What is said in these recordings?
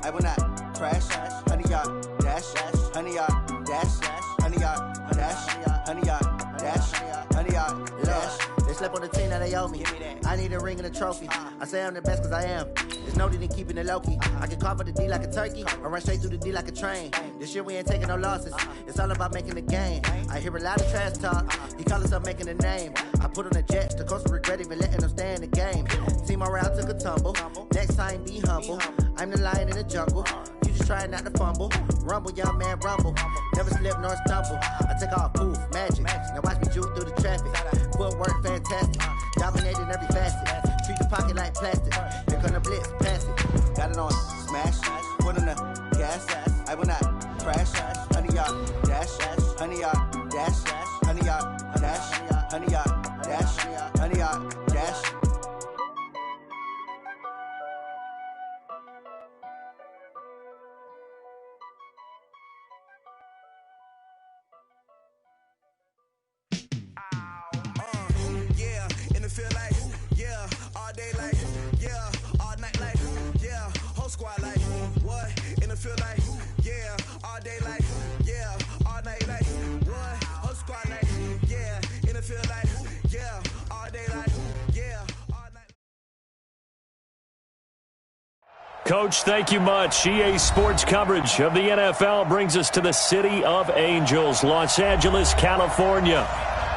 I will not crash. 100-yard dash, 100-yard dash, 100-yard dash, 100-yard dash, 100-yard dash. They slept on the team that they owe me. I need a ring and a trophy. I say I'm the best cause I am. There's no need in keeping it low-key. I can carve up the D like a turkey or run straight through the D like a train. This year we ain't taking no losses. It's all about making the game. I hear a lot of trash talk. He call himself making a name. I put on the Jets. The coach will regret even letting them stay in the game. Team morale took a tumble. Next time be humble. I'm the lion in the jungle. You just trying not to fumble. Rumble, young man, rumble. Never slip nor stumble. I take off, poof, magic. Now watch me juke through the traffic. Footwork fantastic. Dominating every facet. Treat the pocket like plastic. Here come the blitz, pass it. Got it on smash. Put on the gas. I will not crash. 100-yard dash. 100-yard dash. 100-yard dash. 100-yard dash. 100-yard dash. Squad like, what? In the field like, yeah, all day like, yeah, all night like, what? Whole squad like, yeah, in the field like, yeah, all day like, yeah, all night. Coach, thank you much. EA Sports coverage of the NFL brings us to the City of Angels, Los Angeles, California.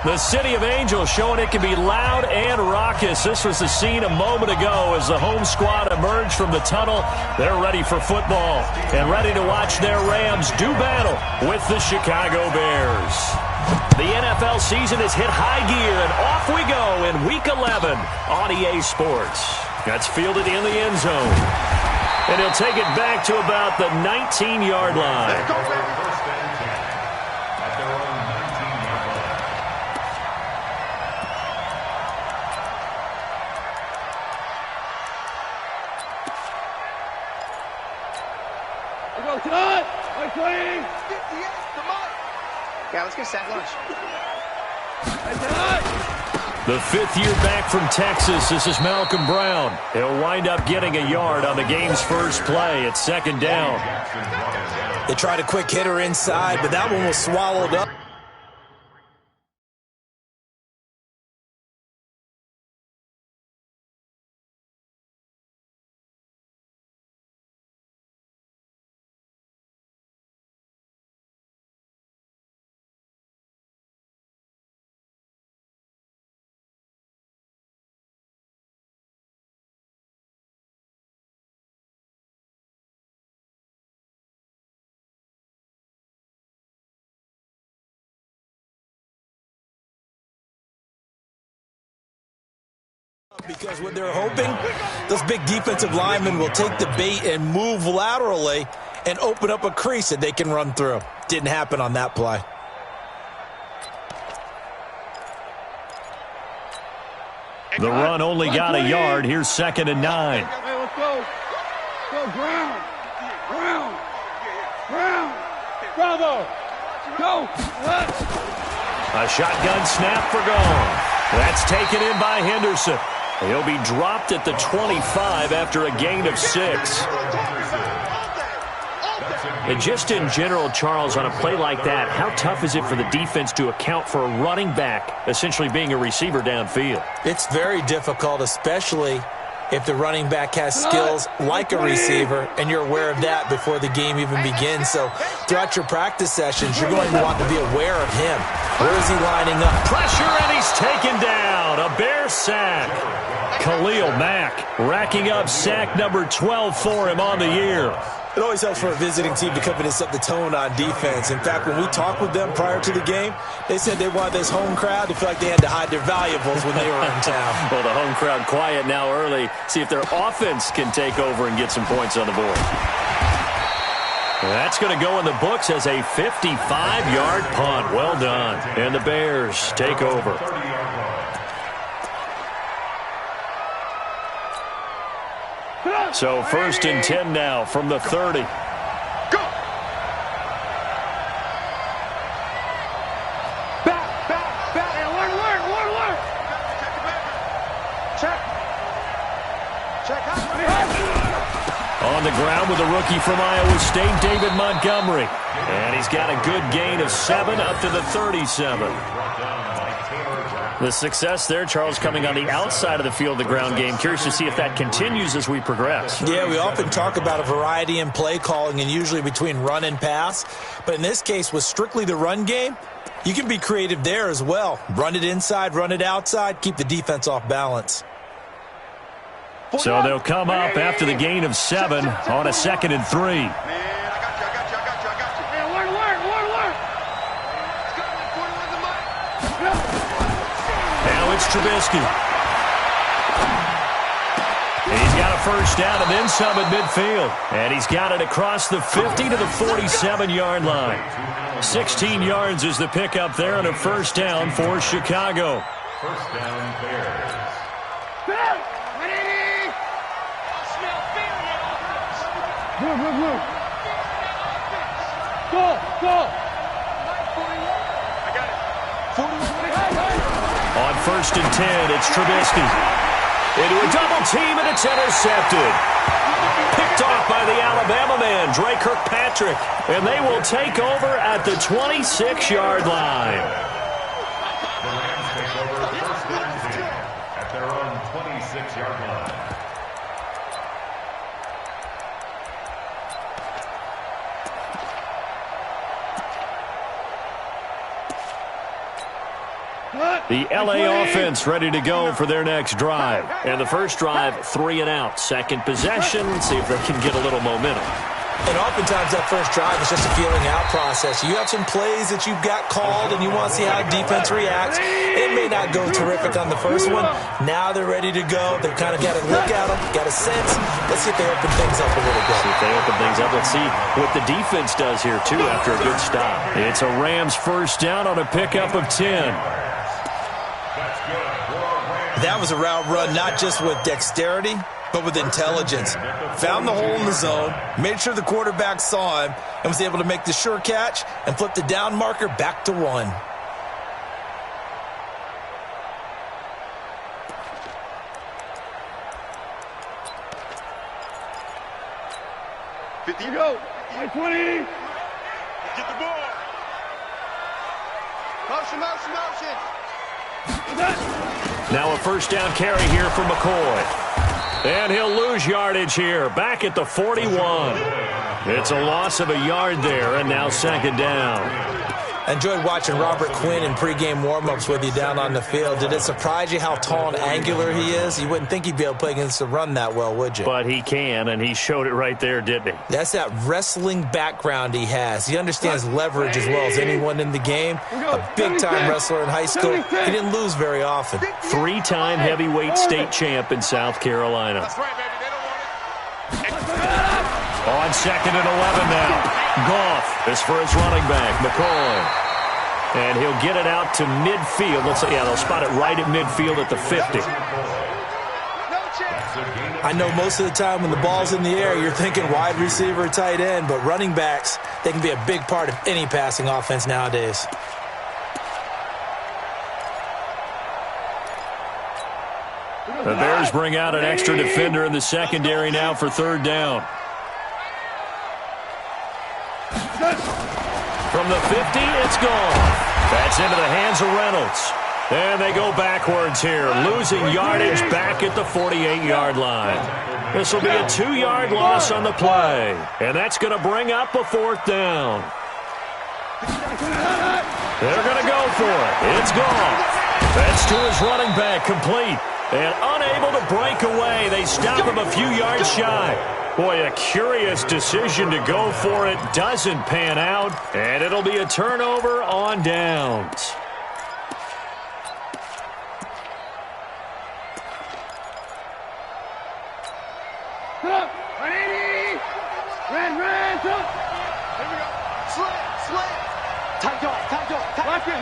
The City of Angels showing it can be loud and raucous. This was the scene a moment ago as the home squad emerged from the tunnel. They're ready for football and ready to watch their Rams do battle with the Chicago Bears. The NFL season has hit high gear, and off we go in Week 11 on EA Sports. That's fielded in the end zone. And he'll take it back to about the 19-yard line. Yeah, let's get set lunch. The fifth year back from Texas, this is Malcolm Brown. He'll wind up getting a yard on the game's first play at second down. They tried a quick hitter inside, but that one was swallowed up. Because what they're hoping, those big defensive linemen will take the bait and move laterally and open up a crease that they can run through. Didn't happen on that play. The run only got a yard. Here's 2nd and 9. Hey, let's go. Go, Brown. Brown. Brown. Bravo. Go. A shotgun snap for gone. That's taken in by Henderson. He'll be dropped at the 25 after a gain of 6. And just in general, Charles, on a play like that, how tough is it for the defense to account for a running back essentially being a receiver downfield? It's very difficult, especially if the running back has skills like a receiver, and you're aware of that before the game even begins. So throughout your practice sessions, you're going to want to be aware of him. Where is he lining up? Pressure, and he's taken down. A Bear sack. Khalil Mack racking up sack number 12 for him on the year. It always helps for a visiting team to come in and set the tone on defense. In fact, when we talked with them prior to the game, they said they wanted this home crowd to feel like they had to hide their valuables when they were in town. Well, the home crowd quiet now early. See if their offense can take over and get some points on the board. That's going to go in the books as a 55-yard punt. Well done. And the Bears take over. So 1st and 10 now from the 30. Go! Back. Hey, alert. Check. On the ground with a rookie from Iowa State, David Montgomery. And he's got a good gain of 7 up to the 37. The success there, Charles, coming on the outside of the field, the ground game. Curious to see if that continues as we progress. Yeah, we often talk about a variety in play calling and usually between run and pass. But in this case, with strictly the run game, you can be creative there as well. Run it inside, run it outside, keep the defense off balance. So they'll come up after the gain of 7 on a 2nd and 3. Man, I got you. Man, work. Now it's Trubisky. He's got a first down and then some at midfield. And he's got it across the 50 to the 47-yard line. 16 yards is the pickup there and a first down for Chicago. First down, Bears. Move. Go. I got it. On 1st and 10, it's Trubisky. Into a double team, and it's intercepted. Picked off by the Alabama man, Dre Kirkpatrick. And they will take over at the 26-yard line. The Rams take over first and 10 at their own 26-yard line. The L.A. offense ready to go for their next drive. And the first drive, 3 and out. Second possession, see if they can get a little momentum. And oftentimes that first drive is just a feeling out process. You have some plays that you've got called and you want to see how defense reacts. It may not go terrific on the first one. Now they're ready to go. They've kind of got a look at them, got a sense. Let's see if they open things up a little bit. See if they open things up. Let's see what the defense does here, too, after a good stop. It's a Rams first down on a pickup of 10. That was a route run not just with dexterity, but with intelligence. Found the hole in the zone, made sure the quarterback saw him, and was able to make the sure catch and flip the down marker back to 1. You go. 20. Get the ball. Motion. Now a first down carry here for McCoy. And he'll lose yardage here, back at the 41. It's a loss of a yard there, and now 2nd down. I enjoyed watching Robert Quinn in pregame warm-ups with you down on the field. Did it surprise you how tall and angular he is? You wouldn't think he'd be able to play against the run that well, would you? But he can, and he showed it right there, didn't he? That's that wrestling background he has. He understands leverage as well as anyone in the game. A big-time wrestler in high school. He didn't lose very often. 3-time heavyweight state champ in South Carolina. That's right, baby. They don't want it. On 2nd and 11 now. Goff is for his running back, McCoy. And he'll get it out to midfield. They'll spot it right at midfield at the 50. I know most of the time when the ball's in the air, you're thinking wide receiver, tight end, but running backs, they can be a big part of any passing offense nowadays. The Bears bring out an extra defender in the secondary now for 3rd down. From the 50, it's gone. That's into the hands of Reynolds. And they go backwards here, losing yardage back at the 48-yard line. This will be a 2-yard loss on the play. And that's going to bring up a 4th down. They're going to go for it. It's gone. That's to his running back, complete. And unable to break away. They stop him a few yards shy. Boy, a curious decision to go for it. Doesn't pan out. And it'll be a turnover on downs.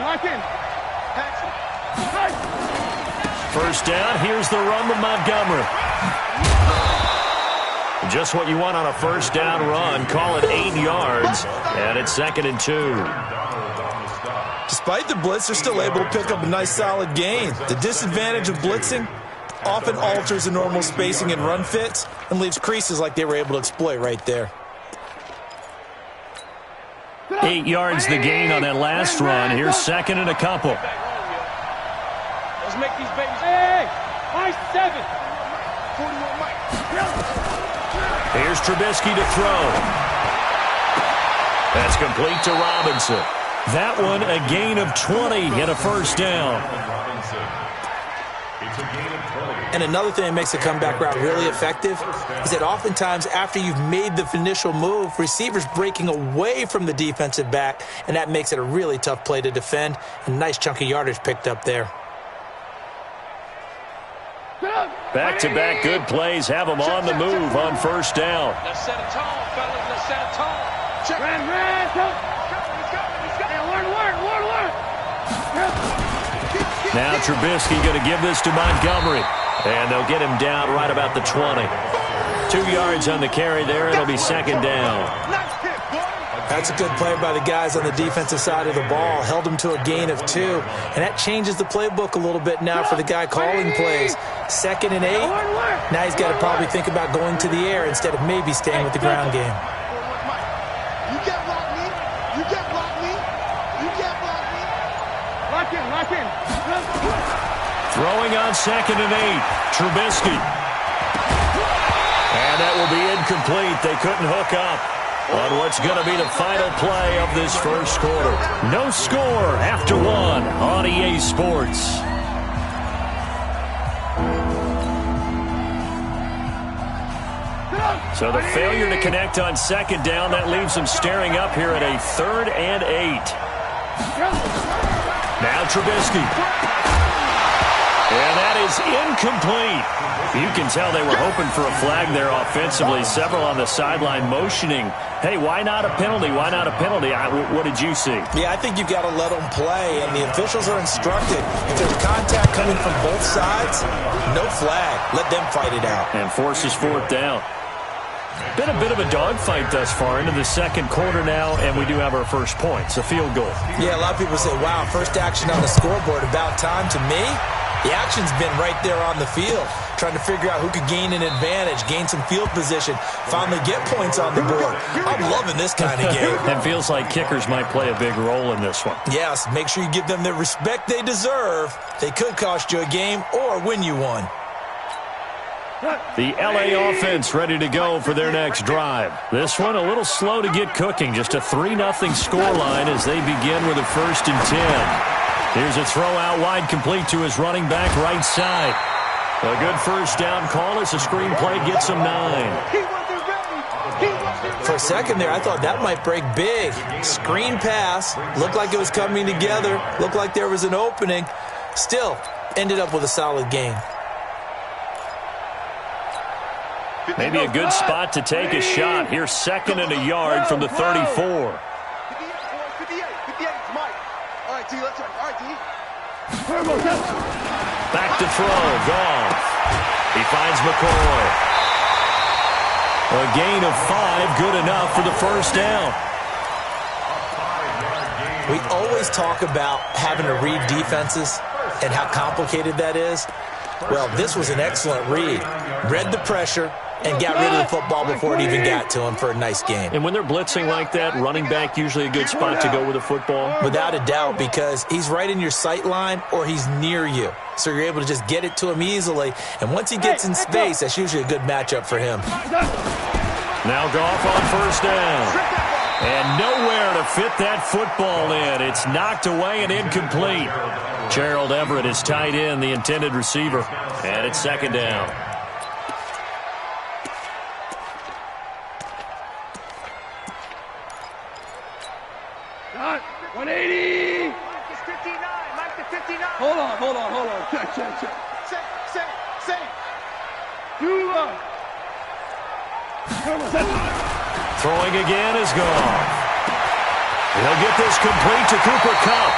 Lock in. First down, here's the run with Montgomery. Just what you want on a first down run. Call it 8 yards, and it's 2nd and 2. Despite the blitz, they're still able to pick up a nice solid gain. The disadvantage of blitzing, often alters the normal spacing and run fits and leaves creases like they were able to exploit right there. 8 yards the gain on that last run. Here's second and a couple. Let's make these babies. Hey, my 7. 41 Mike. Here's Trubisky to throw. That's complete to Robinson. That one a gain of 20 and a first down. And another thing that makes the comeback route really effective is that oftentimes after you've made the initial move, receivers breaking away from the defensive back, and that makes it a really tough play to defend. A nice chunk of yardage picked up there. Back-to-back good plays have them on the move on first down. Let's set a tone, fellas. Let's set a tone. Check. Red. Now Trubisky going to give this to Montgomery. And they'll get him down right about the 20. 2 yards on the carry there. It'll be second down. That's a good play by the guys on the defensive side of the ball. Held him to a gain of 2. And that changes the playbook a little bit now for the guy calling plays. 2nd and 8. Now he's got to probably think about going to the air instead of maybe staying with the ground game. You can't block me. You can't block me. You can't block me. Lock in. Throwing on 2nd and 8. Trubisky. And that will be incomplete. They couldn't hook up on what's going to be the final play of this first quarter. No score after 1 on EA Sports. So the failure to connect on 2nd down, that leaves them staring up here at a 3rd and 8. Now Trubisky. And that is incomplete. You can tell they were hoping for a flag there offensively. Several on the sideline motioning, hey, why not a penalty? Why not a penalty? What did you see? Yeah, I think you've got to let them play, and the officials are instructed. If there's contact coming from both sides, no flag. Let them fight it out. And forces 4th down. Been a bit of a dogfight thus far into the second quarter now, and we do have our first points, a field goal. Yeah, a lot of people say, wow, first action on the scoreboard, about time. To me, the action's been right there on the field, trying to figure out who could gain an advantage, gain some field position, finally get points on the board. I'm loving this kind of game. It feels like kickers might play a big role in this one. Yes, make sure you give them the respect they deserve. They could cost you a game or win you one. The LA offense ready to go for their next drive. This one a little slow to get cooking. Just a 3-0 scoreline as they begin with a 1st and 10. Here's a throw out wide complete to his running back right side. A good first down call as the screen play gets him 9. For a second there, I thought that might break big. Screen pass. Looked like it was coming together. Looked like there was an opening. Still, ended up with a solid gain. Maybe a good spot to take a shot. Here's 2nd and a yard from the 34. 58, Mike. All right, D, let's go. All right, D. Back to throw. Goff. He finds McCoy. A gain of 5, good enough for the first down. We always talk about having to read defenses and how complicated that is. Well, this was an excellent read. Read the pressure and got rid of the football before it even got to him for a nice game. And when they're blitzing like that, running back usually a good spot to go with the football? Without a doubt, because he's right in your sight line or he's near you. So you're able to just get it to him easily. And once he gets in space, that's usually a good matchup for him. Now Goff on first down. And nowhere to fit that football in. It's knocked away and incomplete. Gerald Everett is tied in, the intended receiver. And it's 2nd down. Got 180. Mike is 59. Mike to 59. Hold on. Check. Say. You Throwing again is gone. He'll get this complete to Cooper Kupp.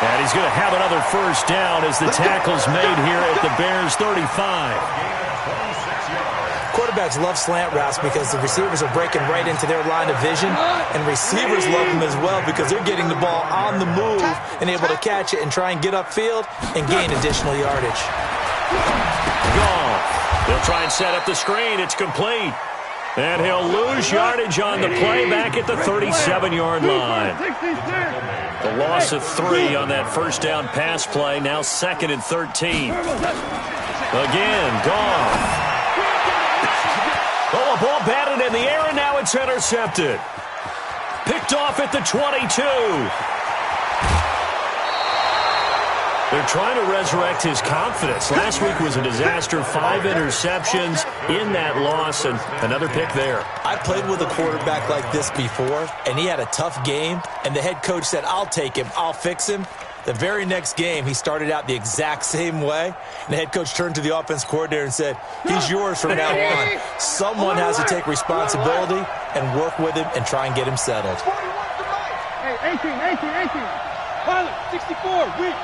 And he's going to have another first down as the tackle's made here at the Bears 35. Quarterbacks love slant routes because the receivers are breaking right into their line of vision, and receivers love them as well because they're getting the ball on the move and able to catch it and try and get upfield and gain additional yardage. Gone. They'll try and set up the screen. It's complete. And he'll lose yardage on the play back at the 37-yard line. The loss of 3 on that first down pass play. Now 2nd and 13. Again, Goff. Oh, a ball batted in the air, and now it's intercepted. Picked off at the 22. They're trying to resurrect his confidence. Last week was a disaster. 5 interceptions in that loss, and another pick there. I played with a quarterback like this before, and he had a tough game, and the head coach said, I'll take him, I'll fix him. The very next game, he started out the exact same way, and the head coach turned to the offense coordinator and said, he's yours from now on. Someone has to take responsibility and work with him and try and get him settled. Hey, 18. Pilot, 64, weak.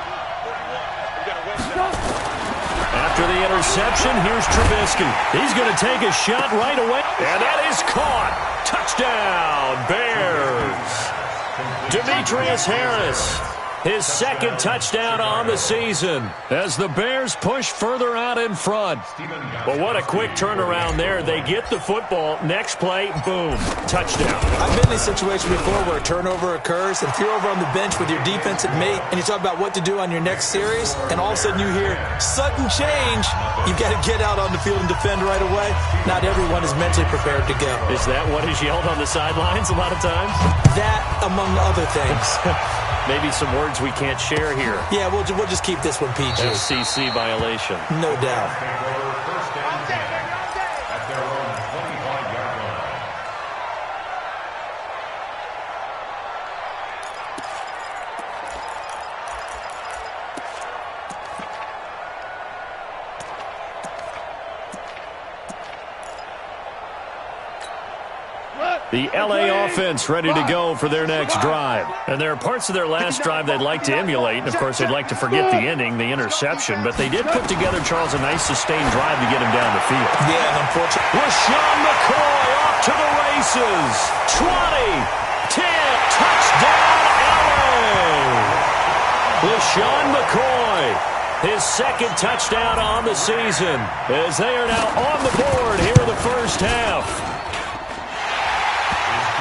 After the interception, here's Trubisky. He's going to take a shot right away. And that is caught. Touchdown, Bears. Demetrius Harris, his 2nd touchdown on the season as the Bears push further out in front. But what a quick turnaround there. They get the football. Next play, boom, touchdown. I've been in a situation before where a turnover occurs, and if you're over on the bench with your defensive mate and you talk about what to do on your next series, and all of a sudden you hear sudden change, you've got to get out on the field and defend right away. Not everyone is mentally prepared to go. Is that what is yelled on the sidelines a lot of times? That, among other things. Maybe some words we can't share here. Yeah, we'll just keep this one PG. FCC violation. No doubt. First down, 10 at their own 25-yard line. The LA offense ready to go for their next drive. And there are parts of their last drive they'd like to emulate. And, of course, they'd like to forget the ending, the interception. But they did put together, Charles, a nice sustained drive to get him down the field. Yeah, and unfortunately. LaShawn McCoy off to the races. 20, 10, touchdown, LA. LaShawn McCoy, his 2nd touchdown on the season as they are now on the board here in the first half.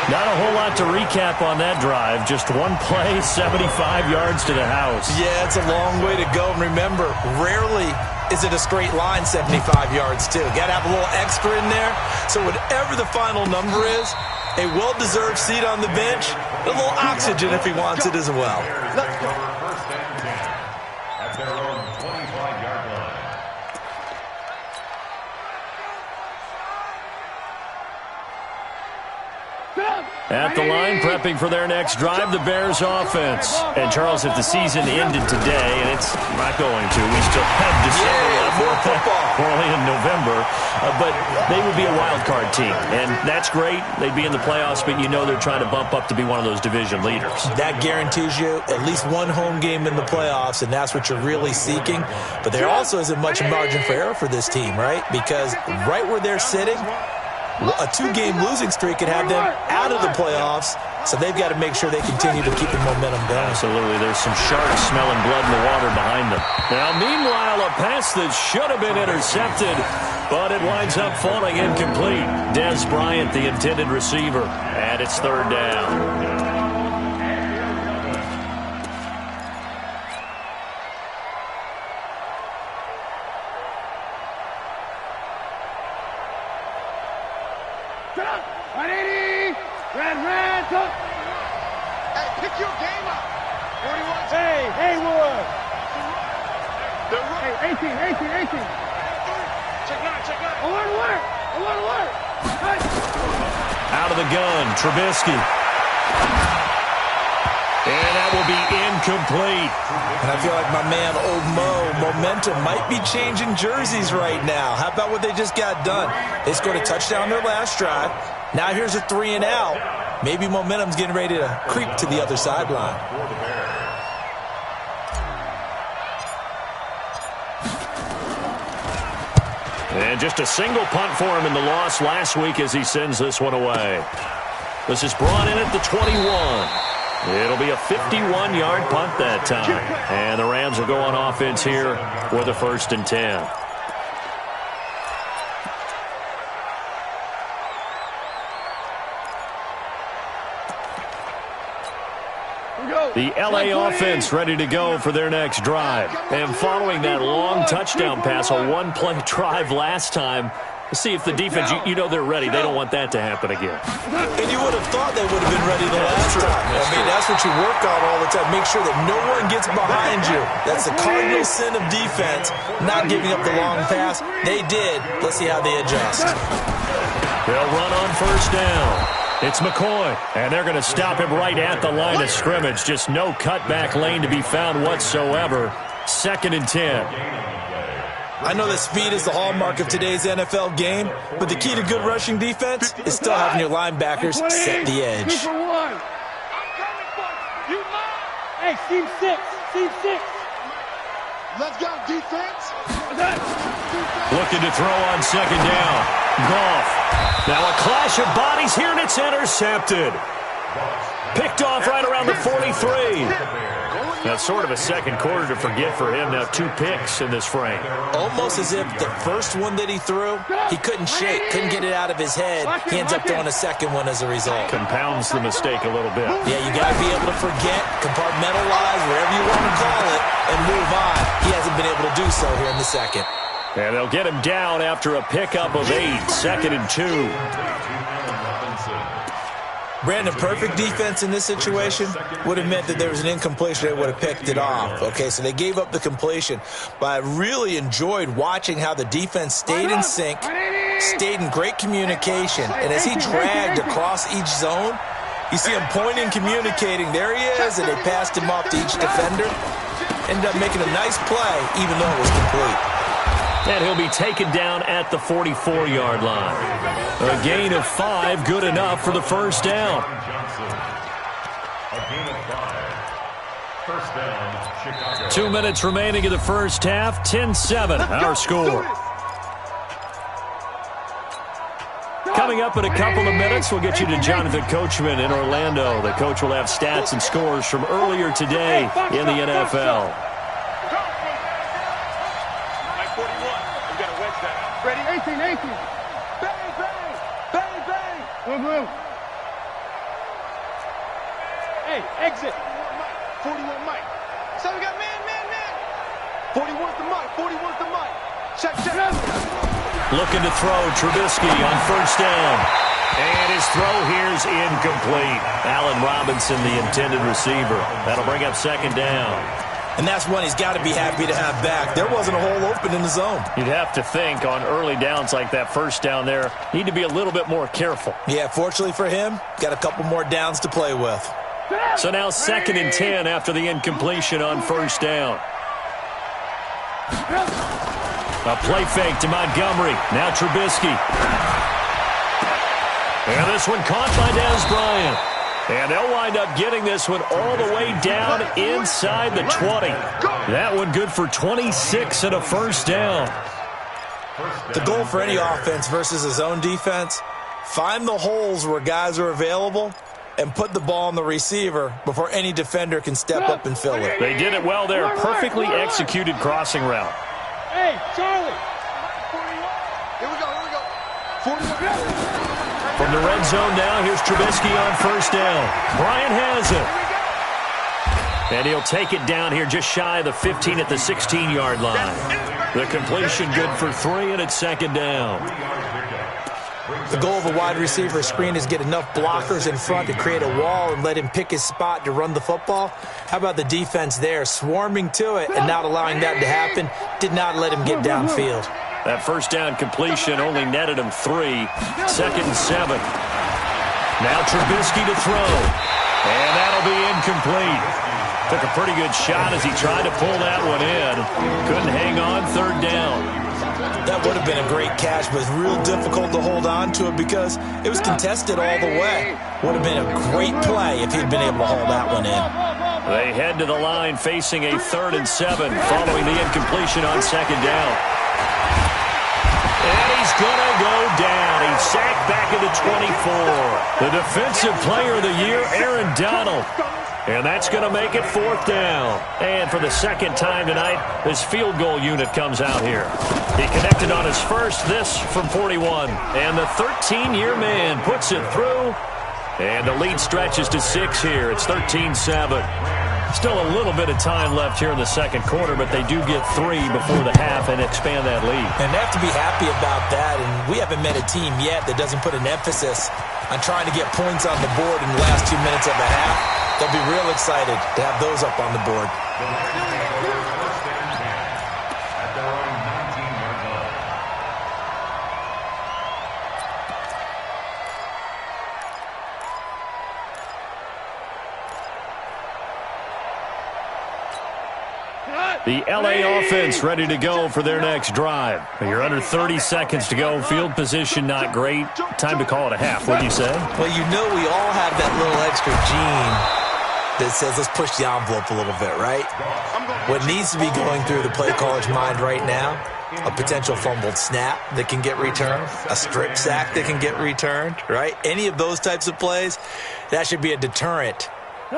Not a whole lot to recap on that drive. Just one play, 75 yards to the house. Yeah, it's a long way to go. And remember, rarely is it a straight line 75 yards, too. Got to have a little extra in there. So whatever the final number is, a well-deserved seat on the bench, a little oxygen if he wants it as well. First and 10 at their own 25-yard line. At the line, prepping for their next drive, the Bears offense. And, Charles, if the season ended today, and it's not going to, we still have December early in November, but they would be a wild card team. And that's great. They'd be in the playoffs, but you know they're trying to bump up to be one of those division leaders. That guarantees you at least one home game in the playoffs, and that's what you're really seeking. But there also isn't much margin for error for this team, right? Because right where they're sitting, a 2-game losing streak could have them out of the playoffs, so they've got to make sure they continue to keep the momentum going. Absolutely. There's some sharks smelling blood in the water behind them. Now, meanwhile, a pass that should have been intercepted, but it winds up falling incomplete. Des Bryant, the intended receiver, and it's 3rd down. Hey, pick your game up. 41. Hey, Haywood. Hey, 18. Check nine. Alert. Hey. Out of the gun, Trubisky. And that will be incomplete. And I feel like my man, Old Mo, momentum might be changing jerseys right now. How about what they just got done? They scored a touchdown their last drive. Now here's a 3 and out. Maybe momentum's getting ready to creep to the other sideline. And just a single punt for him in the loss last week as he sends this one away. This is brought in at the 21. It'll be a 51-yard punt that time. And the Rams will go on offense here with a 1st and 10. The LA offense ready to go for their next drive. And following that long touchdown pass, a one-play drive last time, see if the defense, you know they're ready. They don't want that to happen again. And you would have thought they would have been ready the last time. That's what you work on all the time. Make sure that no one gets behind you. That's the cardinal sin of defense, not giving up the long pass. They did. Let's see how they adjust. They'll run on first down. It's McCoy, and they're going to stop him right at the line of scrimmage. Just no cutback lane to be found whatsoever. 2nd and 10. I know that speed is the hallmark of today's NFL game, but the key to good rushing defense is still having your linebackers set the edge. Hey, team 6. Let's go, defense. Looking to throw on 2nd down. Goff. Now a clash of bodies here, and it's intercepted. Picked off right around the 43. That's sort of a second quarter to forget for him. Now 2 picks in this frame. Almost as if the first one that he threw, he couldn't shake, couldn't get it out of his head. He ends up throwing a second one as a result. Compounds the mistake a little bit. Yeah, you got to be able to forget, compartmentalize, wherever you want to call it, and move on. He hasn't been able to do so here in the second. And they'll get him down after a pickup of 8. 2nd and 2. Brandon, perfect defense in this situation would have meant that there was an incompletion. They would have picked it off. Okay, so they gave up the completion. But I really enjoyed watching how the defense stayed in sync, stayed in great communication. And as he dragged across each zone, you see him pointing, communicating. There he is, and they passed him off to each defender. Ended up making a nice play, even though it was complete. And he'll be taken down at the 44-yard line. A gain of 5, good enough for the first down. A gain of 5. First down, Chicago. 2 minutes remaining in the first half. 10-7, our score. Coming up in a couple of minutes, we'll get you to Jonathan Coachman in Orlando. The coach will have stats and scores from earlier today in the NFL. Ready, 18. Bang, bang. Bang, bang. Blue. Hey, exit. 41 Mike. So we got man. 41's the mic. Check. Looking to throw, Trubisky on first down. And his throw here's incomplete. Allen Robinson, the intended receiver. That'll bring up 2nd down. And that's one he's got to be happy to have back. There wasn't a hole open in the zone. You'd have to think on early downs like that first down there, need to be a little bit more careful. Yeah, fortunately for him, got a couple more downs to play with. So now 2nd and 10 after the incompletion on first down. A play fake to Montgomery. Now Trubisky. And this one caught by Dez Bryant. And they'll wind up getting this one all the way down inside the 20. That one good for 26 and a first down. The goal for any offense versus his own defense, find the holes where guys are available and put the ball on the receiver before any defender can step up and fill it. They did it well there. Perfectly executed crossing route. Hey, Charlie. Here we go. 41. From the red zone now, here's Trubisky on first down. Bryant has it. And he'll take it down here just shy of the 15 at the 16-yard line. The completion good for 3, and it's 2nd down. The goal of a wide receiver screen is get enough blockers in front to create a wall and let him pick his spot to run the football. How about the defense there, swarming to it and not allowing that to happen? Did not let him get downfield. That first down completion only netted him 3. 2nd and 7. Now Trubisky to throw. And that'll be incomplete. Took a pretty good shot as he tried to pull that one in. Couldn't hang on, 3rd down. That would have been a great catch, but it's real difficult to hold on to it because it was contested all the way. Would have been a great play if he'd been able to hold that one in. They head to the line facing a 3rd and 7 following the incompletion on 2nd down. And he's going to go down. He's sacked back at the 24. The defensive player of the year, Aaron Donald. And that's going to make it 4th down. And for the 2nd time tonight, this field goal unit comes out here. He connected on his first, this from 41. And the 13-year man puts it through And the lead stretches to 6 here. It's 13-7. Still a little bit of time left here in the second quarter, but they do get 3 before the half and expand that lead. And they have to be happy about that, and we haven't met a team yet that doesn't put an emphasis on trying to get points on the board in the last 2 minutes of the half. They'll be real excited to have those up on the board. At their own 19-yard line. The LA offense ready to go for their next drive. You're under 30 seconds to go. Field position not great. Time to call it a half. What do you say? Well, you know we all have that little extra gene that says let's push the envelope a little bit, right? What needs to be going through the play caller's mind right now, a potential fumbled snap that can get returned, a strip sack that can get returned, right? Any of those types of plays, that should be a deterrent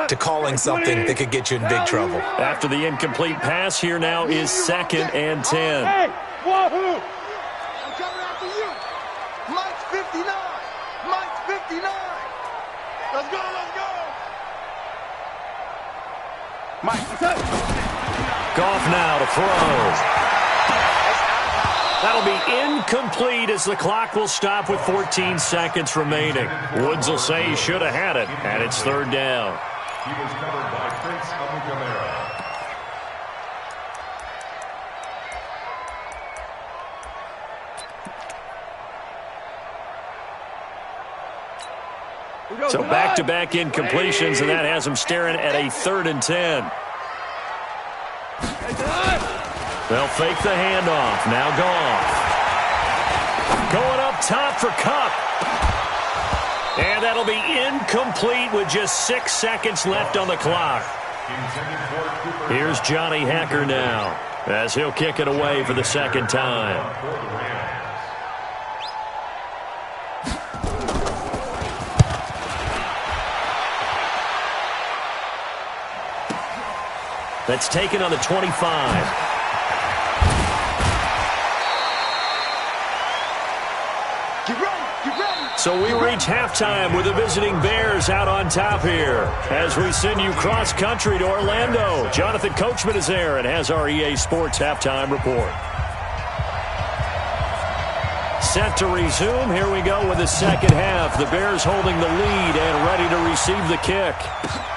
to calling something that could get you in big trouble. After the incomplete pass, here now is 2nd and 10. Hey, wahoo! I'm coming after you. Mike's 59. Mike's 59. Let's go, let's go. Mike, what's up? Goff now to throw. That'll be incomplete as the clock will stop with 14 seconds remaining. Woods will say he should have had it, and it's 3rd down. He was covered by Prince Amukamara. So back-to-back incompletions, and that has him staring at a 3rd and 10. They'll fake the handoff. Now Goff. Going up top for Kupp. And that'll be incomplete with just 6 seconds left on the clock. Here's Johnny Hekker now as he'll kick it away for the 2nd time. That's taken on the 25. So we reach halftime with the visiting Bears out on top here as we send you cross-country to Orlando. Jonathan Coachman is there and has our EA Sports halftime report. Set to resume. Here we go with the second half. The Bears holding the lead and ready to receive the kick.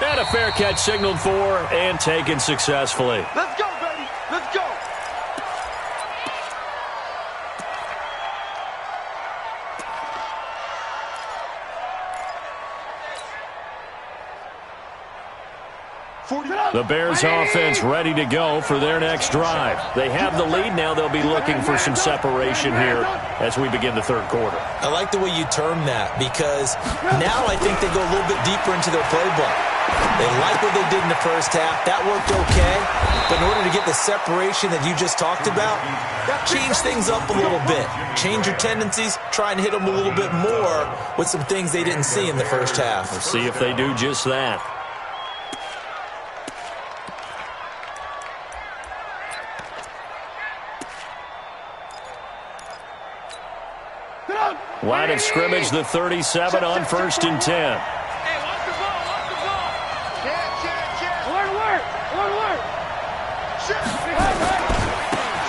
And a fair catch signaled for and taken successfully. Let's go, baby. Let's go. The Bears offense ready to go for their next drive. They have the lead now. They'll be looking for some separation here as we begin the 3rd quarter. I like the way you term that because now I think they go a little bit deeper into their playbook. They like what they did in the first half. That worked okay. But in order to get the separation that you just talked about, change things up a little bit. Change your tendencies. Try and hit them a little bit more with some things they didn't see in the first half. We'll see if they do just that. Line of scrimmage, the 37 on 1st and 10. Hey, watch the ball, watch the ball. Check. Alert.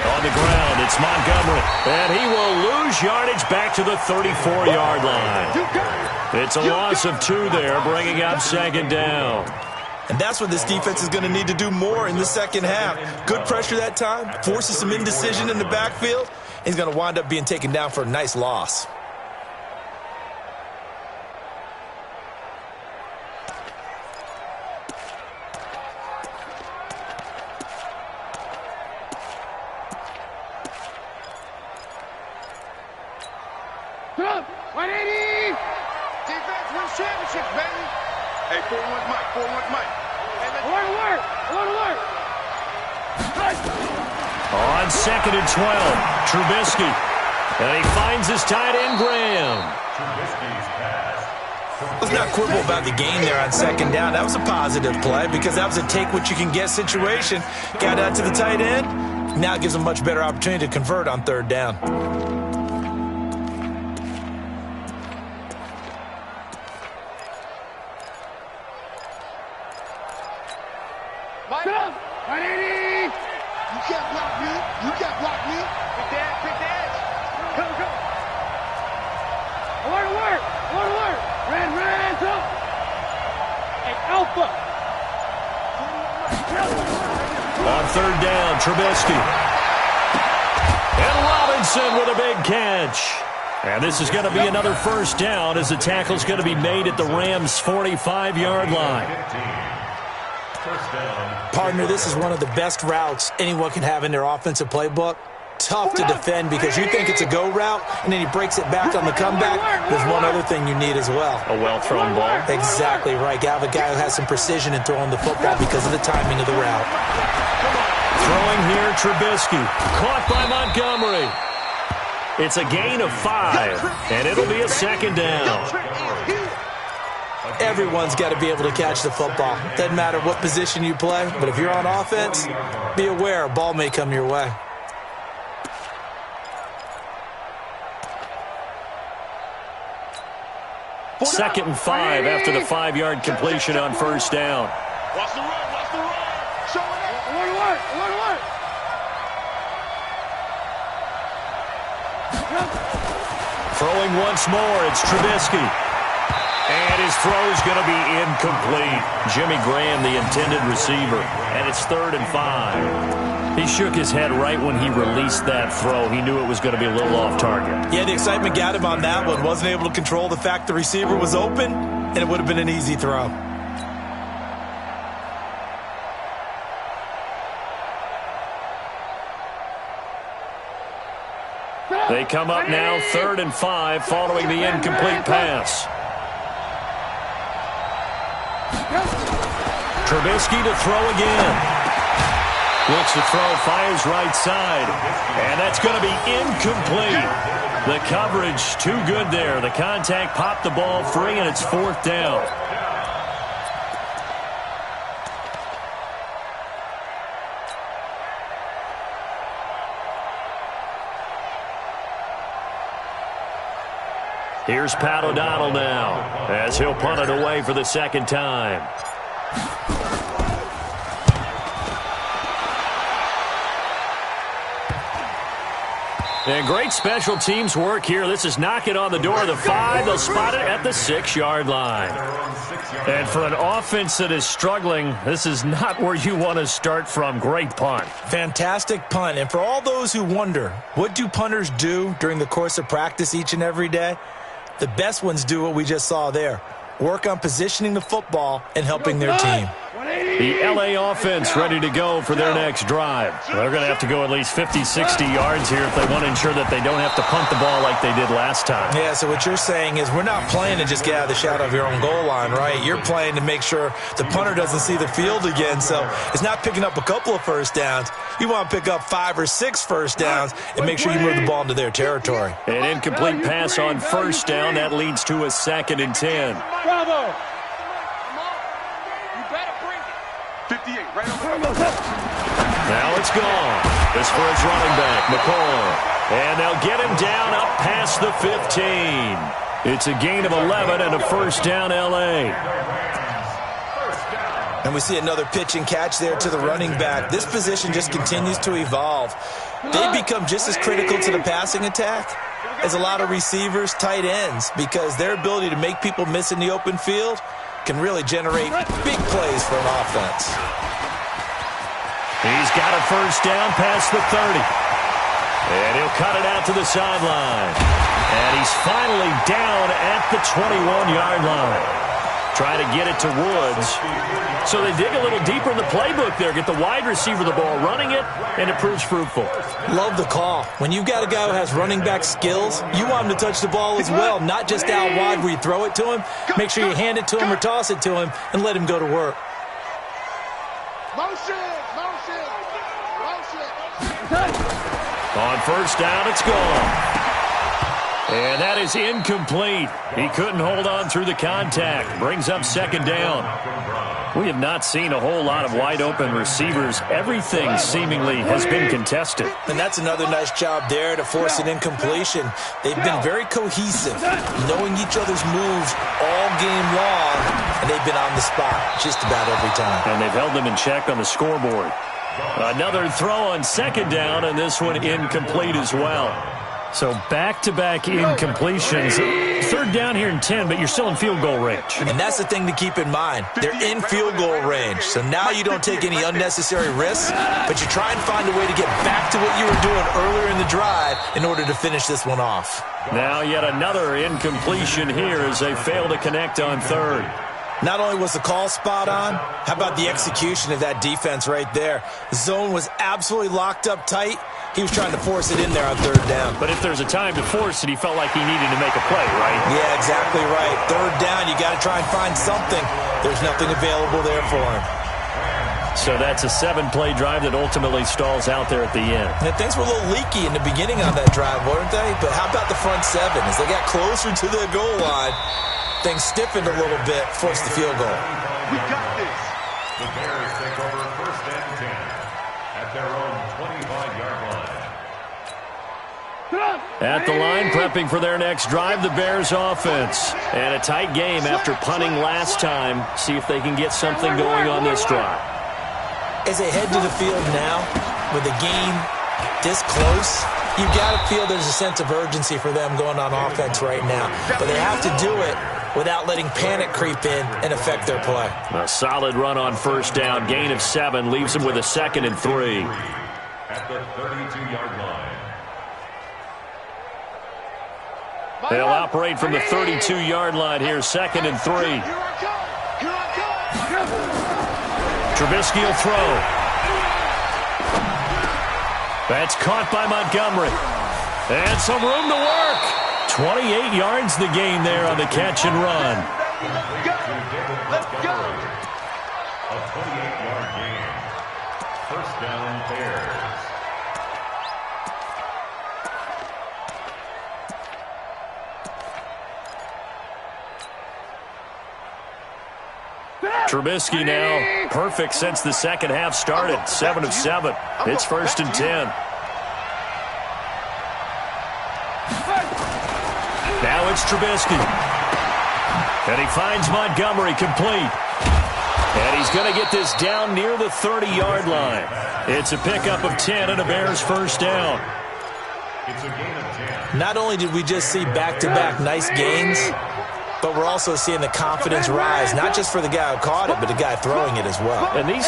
On the ground, it's Montgomery. And he will lose yardage back to the 34-yard line. It's a loss of 2 there, bringing up 2nd down. And that's what this defense is going to need to do more in the second half. Good pressure that time, forces some indecision in the backfield. He's going to wind up being taken down for a nice loss. Come on, 180. Defense wins championships, baby. Hey, 4-1 Mike, 4-1 Mike. Alert. On 2nd and 12, Trubisky. And he finds his tight end, Graham. Trubisky's pass. Let's not quibble about the gain there on 2nd down. That was a positive play because that was a take-what-you-can-get situation. Got out to the tight end. Now it gives him a much better opportunity to convert on 3rd down. You can't block me. You can't block me. Pick the edge. Come. Alert. Red, up. Hey, Alpha. On third down, Trubisky. And Robinson with a big catch. And this is going to be another first down as the tackle's going to be made at the Rams' 45-yard line. Partner, this is one of the best routes anyone can have in their offensive playbook. Tough to defend because you think it's a go route, and then he breaks it back on the comeback. There's one other thing you need as well. A well-thrown ball. Exactly right. You have a guy who has some precision in throwing the football because of the timing of the route. Throwing here, Trubisky. Caught by Montgomery. It's a gain of 5, and it'll be a second down. Everyone's got to be able to catch the football. Doesn't matter what position you play, but if you're on offense, be aware a ball may come your way. Second and 5 after the 5-yard completion on first down. Watch the run. Show it up. Alert. Throwing once more, it's Trubisky. And his throw's going to be incomplete. Jimmy Graham, the intended receiver. And it's 3rd and 5. He shook his head right when he released that throw. He knew it was going to be a little off target. Yeah, the excitement got him on that one. Wasn't able to control the fact the receiver was open, and it would have been an easy throw. They come up now 3rd and 5 following the incomplete pass. Trubisky to throw again. Looks to throw, fires right side. And that's going to be incomplete. The coverage too good there. The contact popped the ball free, and it's 4th down. Here's Pat O'Donnell now as he'll punt it away for the second time. And great special teams work here. This is knocking on the door of the 5. They'll spot it at the 6-yard line. And for an offense that is struggling, this is not where you want to start from. Great punt. Fantastic punt. And for all those who wonder, what do punters do during the course of practice each and every day? The best ones do what we just saw there. Work on positioning the football and helping their team. The L.A. offense ready to go for their next drive. They're going to have to go at least 50, 60 yards here if they want to ensure that they don't have to punt the ball like they did last time. Yeah, so what you're saying is we're not playing to just get out of the shadow of your own goal line, right? You're playing to make sure the punter doesn't see the field again. So it's not picking up a couple of first downs. You want to pick up 5 or 6 first downs and make sure you move the ball into their territory. An incomplete pass on first down. That leads to a 2nd and 10. Bravo. 58, right over there. Now it's gone. This for his running back, McCoy. And they'll get him down up past the 15. It's a gain of 11 and a first down, L.A. And we see another pitch and catch there to the running back. This position just continues to evolve. They become just as critical to the passing attack as a lot of receivers, tight ends, because their ability to make people miss in the open field can really generate big plays for an offense. He's got a first down past the 30. And he'll cut it out to the sideline. And he's finally down at the 21-yard line. Try to get it to Woods. So they dig a little deeper in the playbook there. Get the wide receiver the ball, running it, and it proves fruitful. Love the call. When you've got a guy who has running back skills, you want him to touch the ball as well, not just out wide where you throw it to him. Make sure you hand it to him or toss it to him and let him go to work. Motion. On first down, it's gone. And that is incomplete. He couldn't hold on through the contact. Brings up second down. We have not seen a whole lot of wide-open receivers. Everything seemingly has been contested. And that's another nice job there to force an incompletion. They've been very cohesive, knowing each other's moves all game long, and they've been on the spot just about every time. And they've held them in check on the scoreboard. Another throw on second down, and this one incomplete as well. So back-to-back incompletions. Third down here in 10, but you're still in field goal range. And that's the thing to keep in mind. They're in field goal range. So now you don't take any unnecessary risks, but you try and find a way to get back to what you were doing earlier in the drive in order to finish this one off. Now yet another incompletion here as they fail to connect on third. Not only was the call spot on, how about the execution of that defense right there? The zone was absolutely locked up tight. He was trying to force it in there on third down. But if there's a time to force it, he felt like he needed to make a play, right? Yeah, exactly right. Third down, you got to try and find something. There's nothing available there for him. So that's a 7-play drive that ultimately stalls out there at the end. And things were a little leaky in the beginning on that drive, weren't they? But how about the front seven? As they got closer to the goal line, things stiffened a little bit, forced the field goal. We got this. The Bears take over first and 10 at their own 25-yard line. At the line, prepping for their next drive, the Bears offense. And a tight game after punting last time. See if they can get something going on this drive. As they head to the field now, with the game this close, you got to feel there's a sense of urgency for them going on offense right now. But they have to do it without letting panic creep in and affect their play. A solid run on first down. Gain of 7 leaves them with a 2nd and 3. At the 32-yard line. They'll operate from the 32-yard line here, 2nd and 3. Trubisky will throw. That's caught by Montgomery. And some room to work. 28 yards the gain there on the catch and run. Let's go. A 28-yard gain. First down, Bears. Trubisky now perfect since the second half started. 7 of 7. It's 1st and 10. Now it's Trubisky. And he finds Montgomery complete. And he's going to get this down near the 30-yard line. It's a pickup of 10 and a Bears first down. It's a gain of 10. Not only did we just see back-to-back nice gains, but we're also seeing the confidence rise, not just for the guy who caught it, but the guy throwing it as well. And these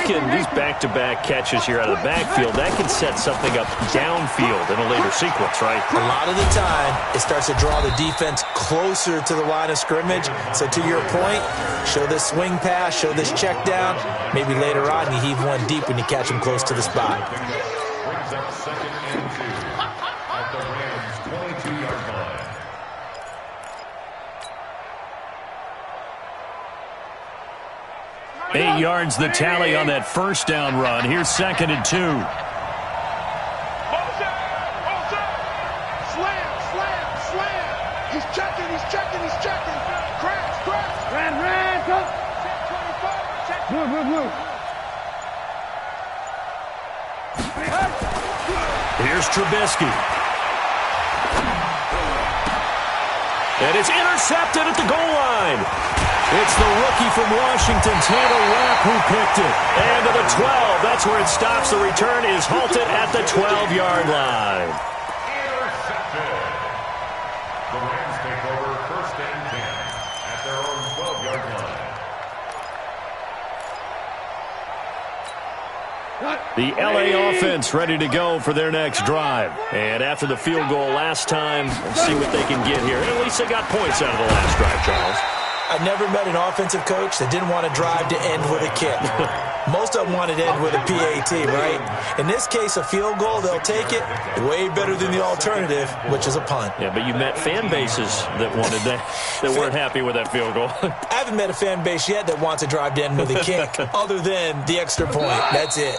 back-to-back catches here out of the backfield, that can set something up downfield in a later sequence, right? A lot of the time, it starts to draw the defense closer to the line of scrimmage. So to your point, show this swing pass, show this check down. Maybe later on you heave one deep when you catch him close to the spot. Brings up 2nd and 2 at the Rams' 22-yard line. Eight yards the tally on that first down run. Here's 2nd and 2. Slam, slam. He's checking. Crash. Ran, go. Blue. Here's Trubisky. And it's intercepted at the goal line. It's the rookie from Washington, Tanner Rapp, who picked it. And to the 12. That's where it stops. The return is halted at the 12-yard line. Intercepted. The Rams take over first and 10 at their own 12-yard line. The L.A. offense ready to go for their next drive. And after the field goal last time, let's see what they can get here. And at least they got points out of the last drive, Charles. I never met an offensive coach that didn't want to drive to end with a kick. Most of them wanted to end with a PAT, right? In this case, a field goal, they'll take it. Way better than the alternative, which is a punt. Yeah, but you met fan bases that wanted that weren't happy with that field goal. I haven't met a fan base yet that wants to drive to end with a kick, other than the extra point. That's it.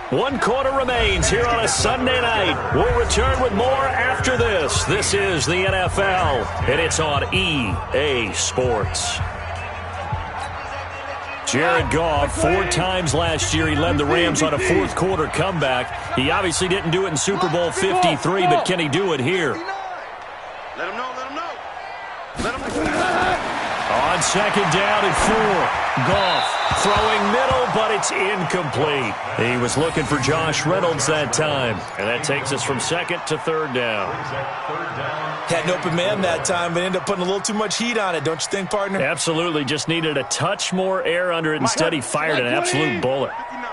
1 quarter remains here on a Sunday night. We'll return with more after this. This is the NFL, and it's on EA Sports. Jared Goff, 4 times last year, he led the Rams on a fourth quarter comeback. He obviously didn't do it in Super Bowl 53, but can he do it here? Let him know. On second down and 4. Goff throwing middle, but it's incomplete. He was looking for Josh Reynolds that time. And that takes us from second to third down. Had an open man that time, but ended up putting a little too much heat on it, don't you think, partner? Absolutely. Just needed a touch more air under it. Instead, he fired an absolute bullet.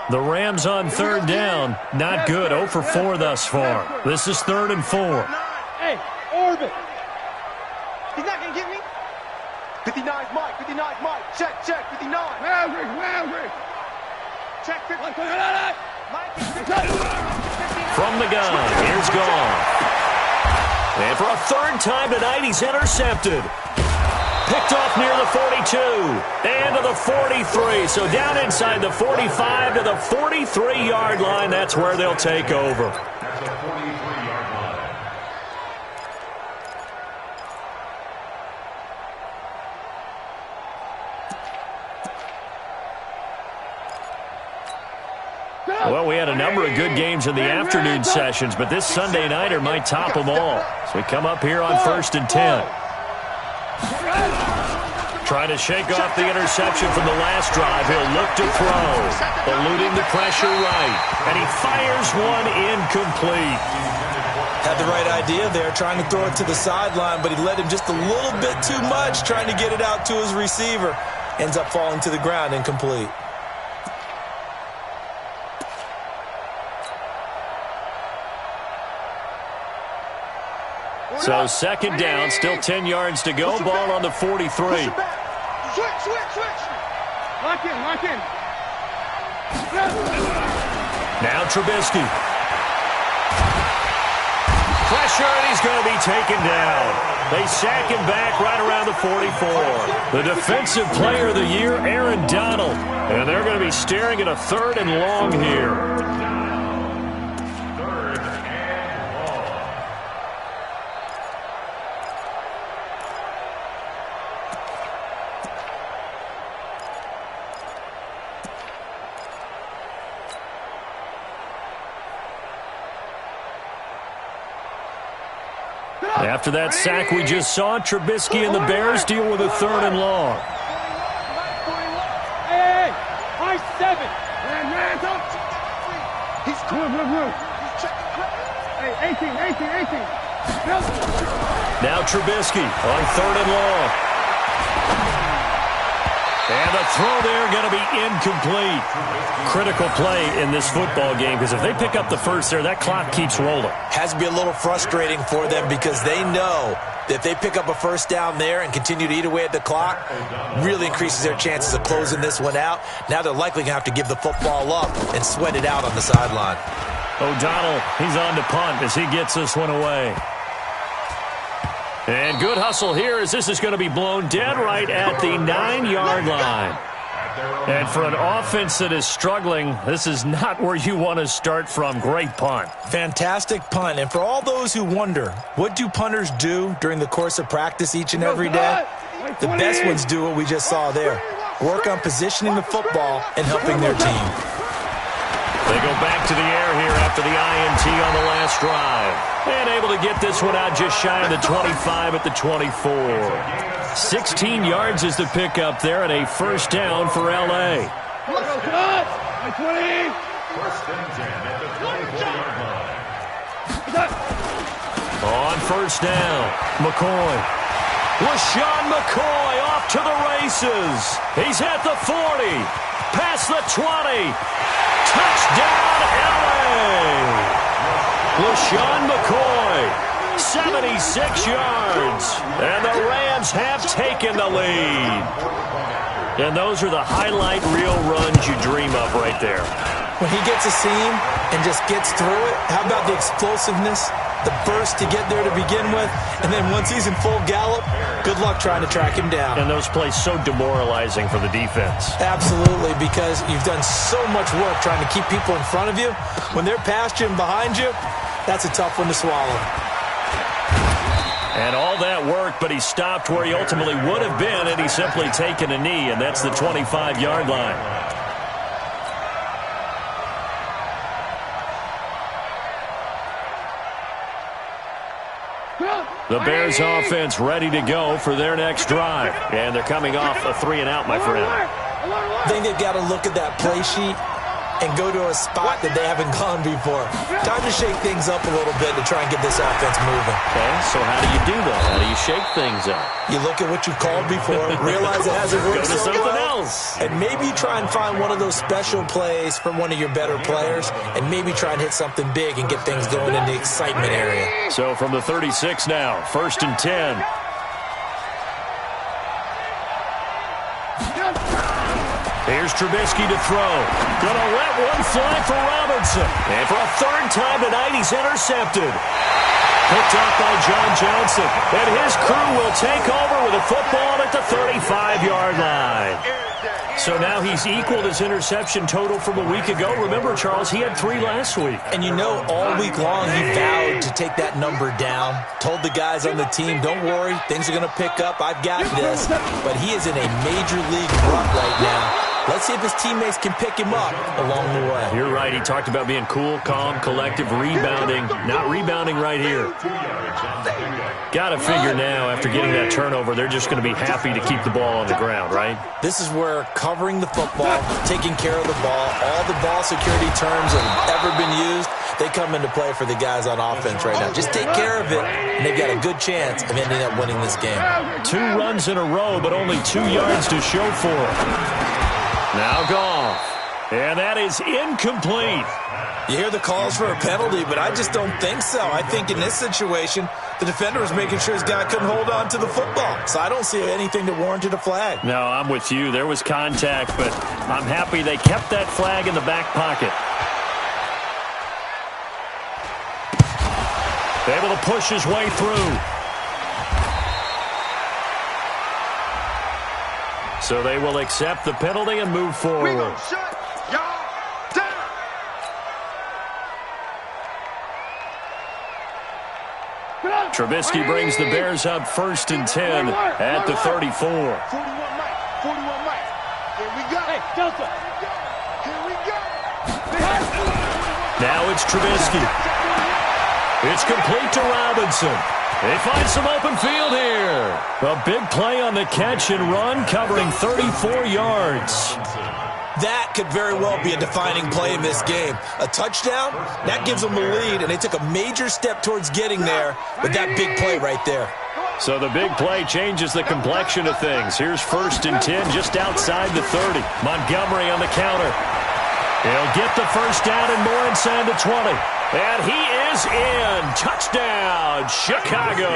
The Rams on third down. Not good. 0 for 4 thus far. This is 3rd and 4. Hey, Orbit. He's not going to get me. 59's Mike. 59's Mike. Check, 59. Where? Check 50. From the gun, here's Goff. And for a third time tonight, he's intercepted. Picked off near the 42 and to the 43. So down inside the 45 to the 43-yard line. That's where they'll take over. That's a 43-yard line. Well, we had a number of good games in the afternoon sessions, but this Sunday nighter might top them all. So we come up here on 1st and 10. Trying to shake off the interception from the last drive. He'll look to throw. Eluding the pressure right. And he fires one incomplete. Had the right idea there, trying to throw it to the sideline, but he let him just a little bit too much, trying to get it out to his receiver. Ends up falling to the ground, incomplete. So second down, still 10 yards to go. Ball on the 43. Switch. Lock in. Now Trubisky. Pressure, and he's going to be taken down. They sack him back right around the 44. The defensive player of the year, Aaron Donald. And they're going to be staring at a 3rd and long here. After that sack we just saw, Trubisky and the Bears deal with a 3rd and long. Hey, high 7. Man, don't. He's Blue. Hey, 18. Now Trubisky on 3rd and long. And the throw there going to be incomplete. Critical play in this football game, because if they pick up the first there, that clock keeps rolling. Has to be a little frustrating for them because they know that if they pick up a first down there and continue to eat away at the clock, really increases their chances of closing this one out. Now they're likely going to have to give the football up and sweat it out on the sideline. O'Donnell, he's on to punt as he gets this one away. And good hustle here as this is going to be blown dead right at the 9-yard line. And for an offense that is struggling, this is not where you want to start from. Great punt. Fantastic punt. And for all those who wonder, what do punters do during the course of practice each and every day? The best ones do what we just saw there. Work on positioning the football and helping their team. They go back to the air here after the INT on the last drive. And able to get this one out just shy of the 25 at the 24. 16 yards is the pickup there and a first down for L.A. First and 10 at the 24-yard line. On first down, McCoy. LaShawn McCoy off to the races. He's at the 40, past the 20. Touchdown, L.A. LaShawn McCoy, 76 yards. And the Rams have taken the lead. And those are the highlight reel runs you dream of right there. When he gets a seam and just gets through it, how about the explosiveness, the burst to get there to begin with, and then once he's in full gallop, good luck trying to track him down. And those plays so demoralizing for the defense. Absolutely, because you've done so much work trying to keep people in front of you. When they're past you and behind you, that's a tough one to swallow. And all that work, but he stopped where he ultimately would have been, and he's simply taken a knee, and that's the 25-yard line. The Bears offense ready to go for their next drive. And they're coming off a 3-and-out, my friend. I think they've got to look at that play sheet and go to a spot that they haven't gone before. Time to shake things up a little bit to try and get this offense moving. Okay, so how do you do that? How do you shake things up? You look at what you've called before, realize it hasn't worked Go to so something well, else. and maybe try and find one of those special plays from one of your better players, and maybe try and hit something big and get things going in the excitement area. So from the 36 now, 1st and 10. Here's Trubisky to throw. Gonna let one fly for Robinson. And for a third time tonight, he's intercepted. Picked up by John Johnson. And his crew will take over with a football at the 35-yard line. So now he's equaled his interception total from a week ago. Remember, Charles, he had 3 last week. And you know, all week long he vowed to take that number down. Told the guys on the team, don't worry, things are going to pick up. I've got this. But he is in a major league rut right now. Let's see if his teammates can pick him up along the way. You're right. He talked about being cool, calm, collective, rebounding. Not rebounding right here. Got to figure now, after getting that turnover, they're just going to be happy to keep the ball on the ground, right? This is where covering the football, taking care of the ball, all the ball security terms that have ever been used, they come into play for the guys on offense right now. Just take care of it, and they've got a good chance of ending up winning this game. 2 runs in a row, but only 2 yards to show for it. Now Goff. And that is incomplete. You hear the calls for a penalty, but I just don't think so. I think in this situation, the defender was making sure his guy couldn't hold on to the football. So I don't see anything that warranted a flag. No, I'm with you. There was contact, but I'm happy they kept that flag in the back pocket. Able to push his way through. So they will accept the penalty and move forward. We gonna shut y'all down. Trubisky brings the Bears up 1st and 10 at the 34. 41 Mike. 41 Mike. Here we go. Hey, Delta. Here we go. Now it's Trubisky. It's complete to Robinson. They find some open field here. A big play on the catch and run, covering 34 yards. That could very well be a defining play in this game. A touchdown, that gives them the lead, and they took a major step towards getting there with that big play right there. So the big play changes the complexion of things. Here's 1st and 10 just outside the 30. Montgomery on the counter. He'll get the first down and more inside the 20. And he is in. Touchdown, Chicago.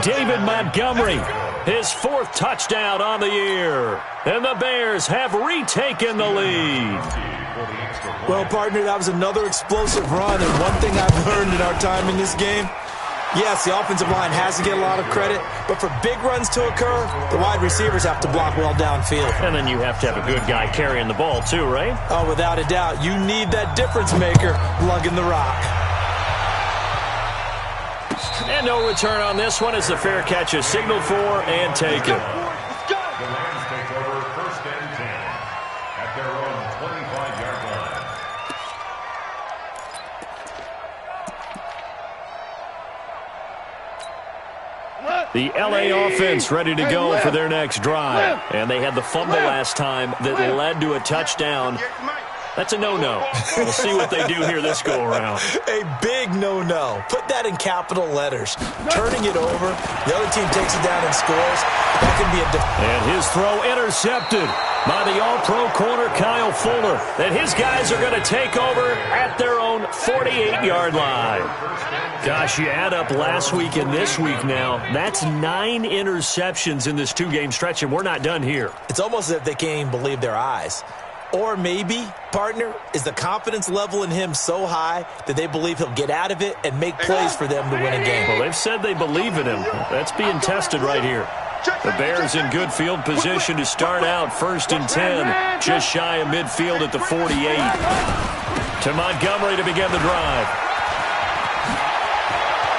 David Montgomery, his 4th touchdown on the year. And the Bears have retaken the lead. Well, partner, that was another explosive run. And one thing I've learned in our time in this game, yes, the offensive line has to get a lot of credit, but for big runs to occur, the wide receivers have to block well downfield. And then you have to have a good guy carrying the ball too, right? Oh, without a doubt. You need that difference maker lugging the rock. And no return on this one as the fair catch is signaled for and taken. The Rams take over 1st and 10 at their own 25-yard line. The L.A. offense ready to go for their next drive. And they had the fumble last time that led to a touchdown. That's a no-no. We'll see what they do here this go-around. A big no-no. Put that in capital letters. Turning it over, the other team takes it down and scores. That can be a... And his throw intercepted by the all-pro corner Kyle Fuller. And his guys are going to take over at their own 48-yard line. Gosh, you add up last week and this week now. That's 9 interceptions in this 2-game stretch, and we're not done here. It's almost as if they can't even believe their eyes. Or maybe, partner, is the confidence level in him so high that they believe he'll get out of it and make plays for them to win a game. Well, they've said they believe in him. That's being tested right here. The Bears in good field position to start out 1st and 10, just shy of midfield at the 48. To Montgomery to begin the drive.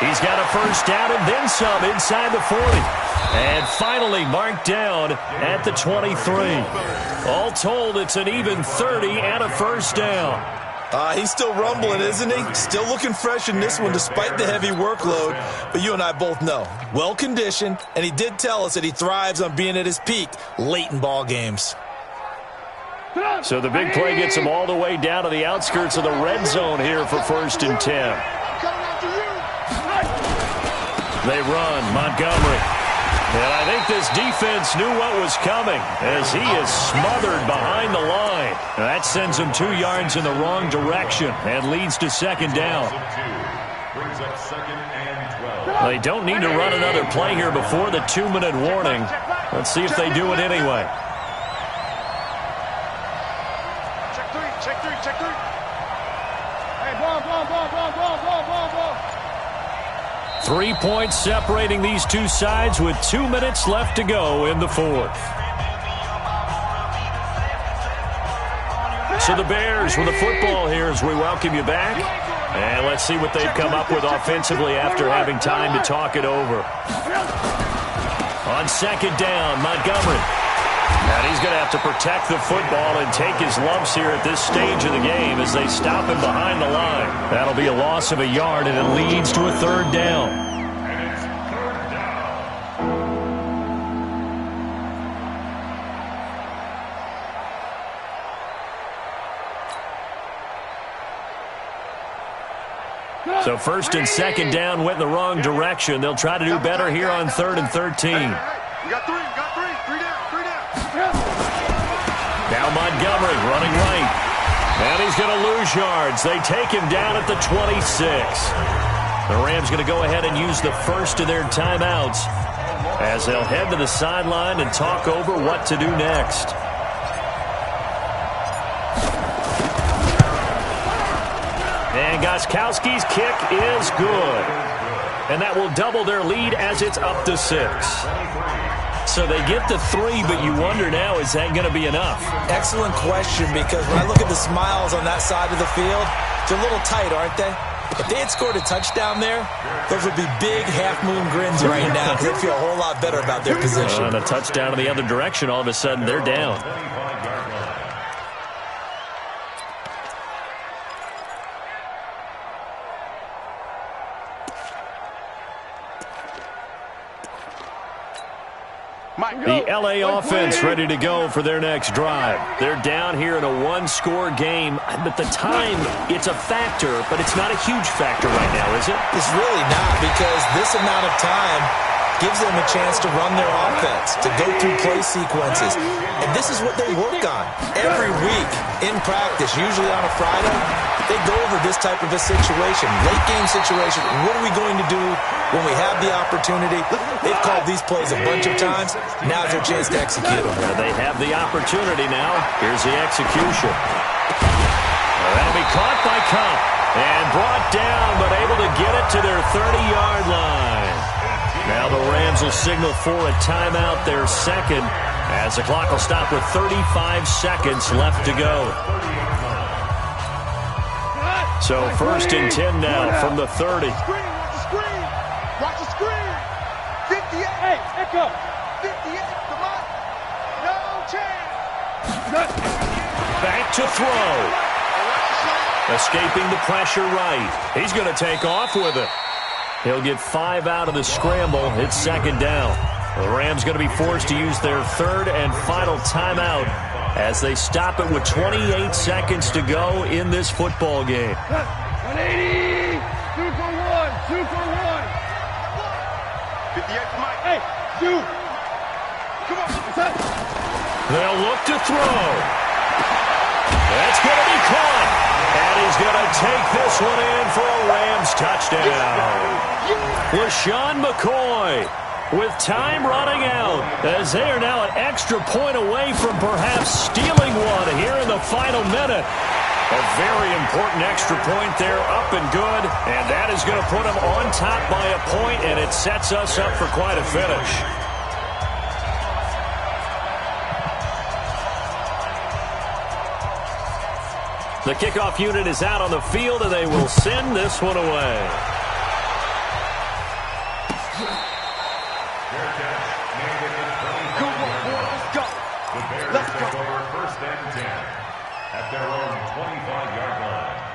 He's got a first down and then some inside the 40. And finally marked down at the 23. All told, it's an even 30 and a first down. He's still rumbling, isn't he? Still looking fresh in this one despite the heavy workload. But you and I both know, well-conditioned, and he did tell us that he thrives on being at his peak late in ball games. So the big play gets him all the way down to the outskirts of the red zone here for 1st and 10. They run, Montgomery. And I think this defense knew what was coming as he is smothered behind the line. And that sends him 2 yards in the wrong direction and leads to 2nd down. Brings up 2nd and 12. They don't need to run another play here before the 2-minute warning. Let's see if they do it anyway. Check three. Hey, ball. 3 points separating these two sides with 2 minutes left to go in the 4th. So the Bears with the football here as we welcome you back. And let's see what they've come up with offensively after having time to talk it over. On 2nd down, Montgomery. And he's going to have to protect the football and take his lumps here at this stage of the game as they stop him behind the line. That'll be a loss of a yard, and it leads to a 3rd down. And it's 3rd down. So 1st and 2nd down went in the wrong direction. They'll try to do better here on 3rd and 13. You got three down. Now Montgomery running right. And he's going to lose yards. They take him down at the 26. The Rams going to go ahead and use the first of their timeouts as they'll head to the sideline and talk over what to do next. And Gostkowski's kick is good. And that will double their lead as it's up to 6. So they get the 3, but you wonder now, is that going to be enough? Excellent question, because when I look at the smiles on that side of the field, they're a little tight, aren't they? If they had scored a touchdown there, those would be big half-moon grins right now because they'd feel a whole lot better about their position. And a touchdown in the other direction, all of a sudden they're down. The LA offense ready to go for their next drive. They're down here in a 1-score game, but the time, it's a factor, but it's not a huge factor right now, is it? It's really not, because this amount of time gives them a chance to run their offense, to go through play sequences. And this is what they work on every week in practice, usually on a Friday. They go over this type of a situation, late game situation. What are we going to do when we have the opportunity? They've called these plays a bunch of times. Now's their chance to execute them. They have the opportunity now. Here's the execution. That'll be caught by Cup and brought down, but able to get it to their 30-yard line. Now the Rams will signal for a timeout, their second, as the clock will stop with 35 seconds left to go. So 1st and 10 now from the 30. Watch the screen. 58. Hey, echo. 58. Come on. No chance. Back to throw. Escaping the pressure right. He's going to take off with it. He'll get 5 out of the scramble. It's 2nd down. The Rams going to be forced to use their 3rd and final timeout as they stop it with 28 seconds to go in this football game. 180. 2 for 1. 2 for 1. 58 for Mike. Hey, shoot. Come on. They'll look to throw. That's going to be caught. And he's going to take this one in for a Rams touchdown. LaShawn McCoy with time running out as they are now an extra point away from perhaps stealing one here in the final minute. A very important extra point there, up and good, and that is going to put them on top by a point, and it sets us up for quite a finish. The kickoff unit is out on the field, and they will send this one away. The Bears take over 1st and 10 at their own 25-yard line.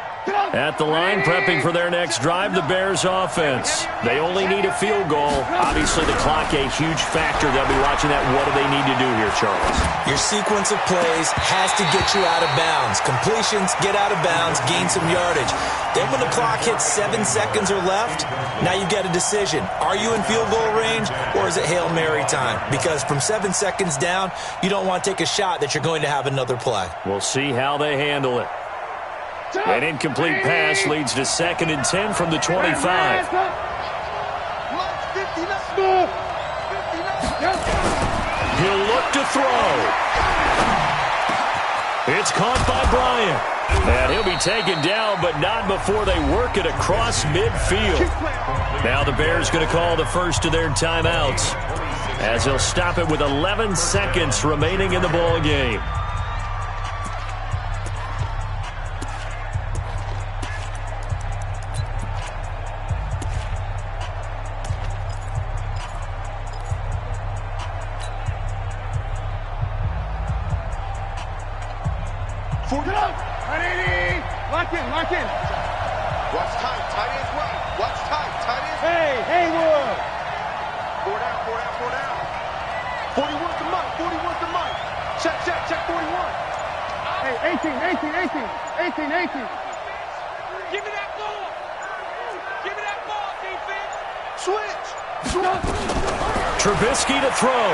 At the line, prepping for their next drive, the Bears offense. They only need a field goal. Obviously, the clock a huge factor. They'll be watching that. What do they need to do here, Charles? Your sequence of plays has to get you out of bounds. Completions, get out of bounds, gain some yardage. Then when the clock hits 7 seconds or left, now you get a decision. Are you in field goal range, or is it Hail Mary time? Because from 7 seconds down, you don't want to take a shot that you're going to have another play. We'll see how they handle it. An incomplete pass leads to 2nd and 10 from the 25. He'll look to throw. It's caught by Bryant. And he'll be taken down, but not before they work it across midfield. Now the Bears going to call the first of their timeouts, as they'll stop it with 11 seconds remaining in the ball game. Lock in. Watch tight, tight ends right. Watch tight, tight ends. Hey, Haywood. 4 down. 41's the mic, 41's the mic. Check 41. Hey, 18. Give me that ball, defense. Switch. Trubisky to throw.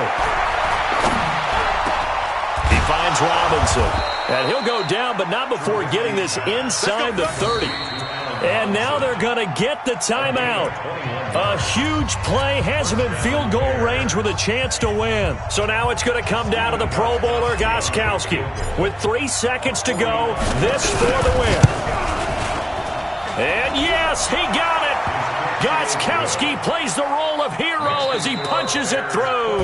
He finds Robinson. And he'll go down, but not before getting this inside the 30. And now they're going to get the timeout. A huge play, has him in field goal range with a chance to win. So now it's going to come down to the Pro Bowler Gostkowski. With 3 seconds to go, this for the win. And yes, he got it. Gostkowski plays the role of hero as he punches it through.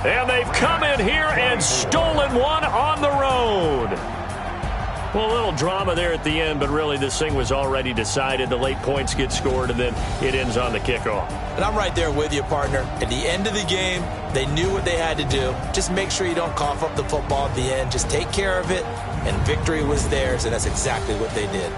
And they've come in here and stolen one on the road. Well, a little drama there at the end, but really this thing was already decided. The late points get scored, and then it ends on the kickoff. And I'm right there with you, partner. At the end of the game, they knew what they had to do. Just make sure you don't cough up the football at the end. Just take care of it, and victory was theirs, and that's exactly what they did.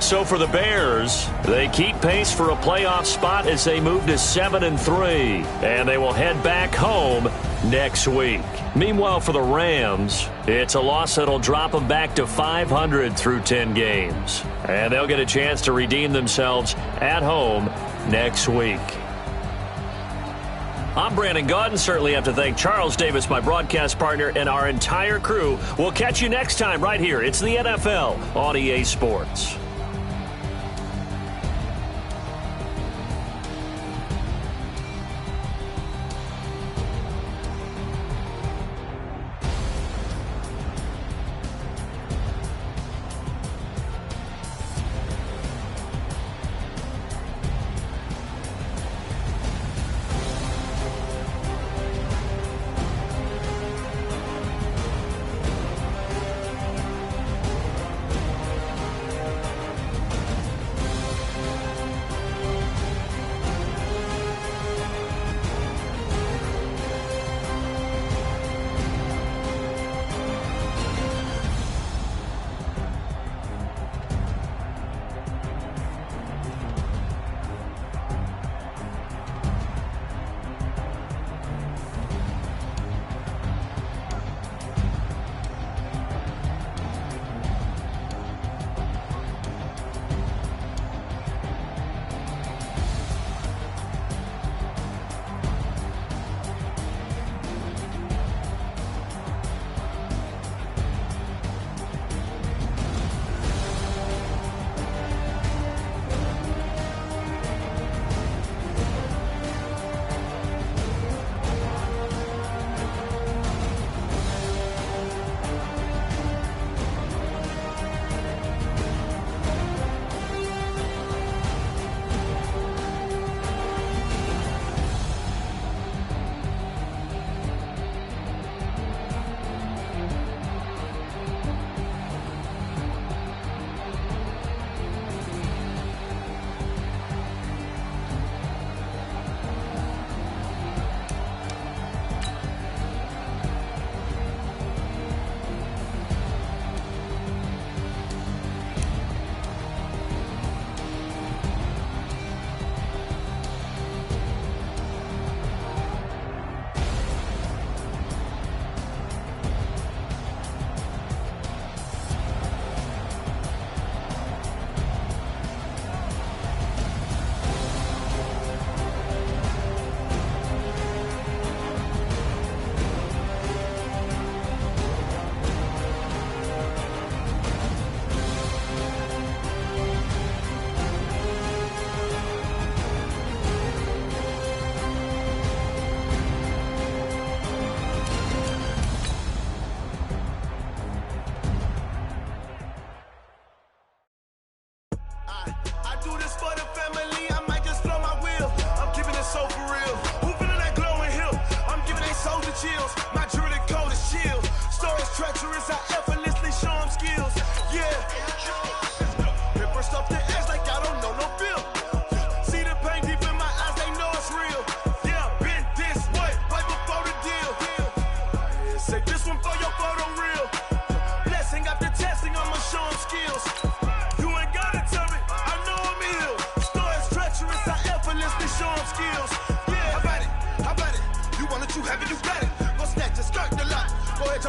So for the Bears, they keep pace for a playoff spot as they move to 7-3, and they will head back home next week. Meanwhile, for the Rams, it's a loss that'll drop them back to 500 through 10 games, and they'll get a chance to redeem themselves at home next week. I'm Brandon Gaudin. Certainly have to thank Charles Davis, my broadcast partner, and our entire crew. We'll catch you next time right here. It's the NFL on EA Sports.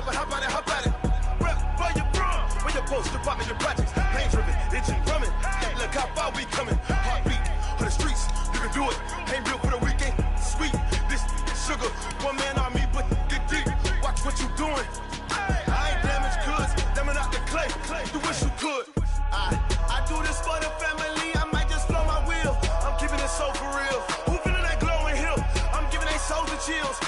up and hop at it. Rep for your bro. Where your post, department, your projects. Pain driven, engine drumming. Hey, look how far we coming. Heartbeat on the streets, you can do it. Ain't real for the weekend. Sweet, this sugar. One man army, but get deep. Watch what you doing. I ain't damaged goods, damn out the clay. You wish you could. I do this for the family. I might just blow my wheel. I'm keeping it so for real. Who feeling that glowing hill? I'm giving they souls the chills.